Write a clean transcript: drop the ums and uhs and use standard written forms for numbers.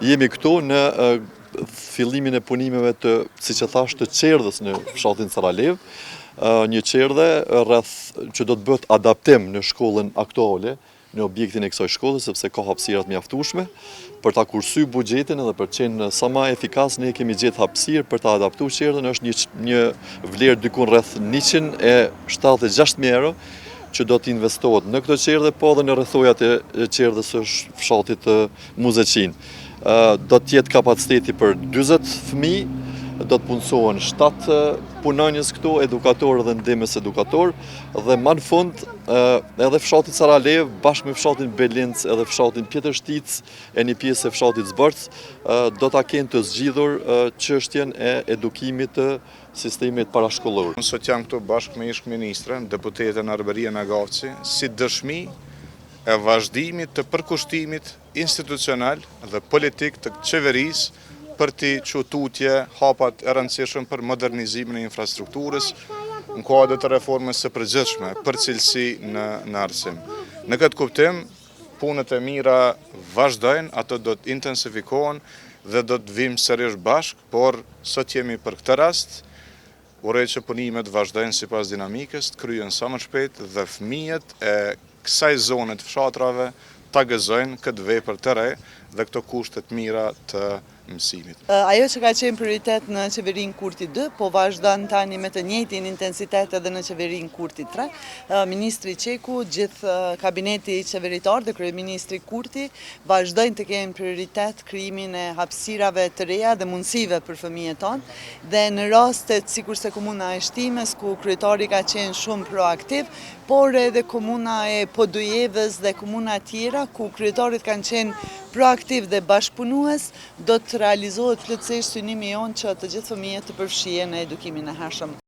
Jemi këtu në fillimin e punimeve të, siç e thash, të qerdhës në fshatin Saralev, një qerdhe që do të bëhet adaptim në shkollën aktuale, në objektin e kësaj shkolle, sepse ka hapësirat mjaftueshme. Për ta kursyer buxhetin edhe për të qenë sa më efikas, ne kemi gjetë hapësirë për ta adaptuar qerdhen. Është një vlerë diku rreth 176.000 euro që do të investohet në këtë qerdhe, po edhe në rrethojat e qerdhës së fshatit Muzeqin. Do të jetë kapaciteti për 40 fëmijë, do të punësohen 7 punonjës këtu, edukator dhe ndihmës edukator, dhe më në fund edhe fshati Saralev bashkë me fshatin Belinc edhe fshatin Pjetërshtic e një pjesë e fshatit Zbërc do ta kenë të zgjidhur çështjen e edukimit të sistemit parashkollor. Unë sot jam këtu bashkë me ish-ministrën, deputetën Arberia Nagaci, si dëshmi e vazhdimit të përkushtimit institucional dhe politik të qeverisë për t'i tutje hapat e rëndësishëm për modernizimin e infrastrukturës në kuadër të reformës së përgjithshme për cilësi në arsim. Në këtë kuptim, punët e mira vazhdojnë, ato do të intensifikohen dhe do të vim sërish bashkë, por sot jemi për këtë rast, uroj që punimet vazhdojnë sipas dinamikës, të kryen sa më shpejt dhe fëmijët e kësaj zone të fshatrave ta gëzojnë këtë vepër të re dhe këto kushtet mira të mësimit. Ajo që ka qenë prioritet në qeverinë Kurti 2, po vazhdon tani me të njëjtin intensitet edhe në qeverinë Kurti 3. Ministri Qeku, gjithë kabineti qeveritar dhe kryeministri Kurti vazhdojnë të kenë prioritet krijimin e hapësirave të reja dhe mundësive për fëmijët tonë, dhe në rastet sikurse komuna e Shtimës, ku kryetari ka qenë shumë proaktiv, por edhe komuna e Podujevës dhe komuna tjera, ku kryetarit kanë qenë proaktiv dhe bashkëpunues, do të realizohet plotësisht synimi jonë që të gjithë fëmijët të përfshihen në edukimin e hershëm.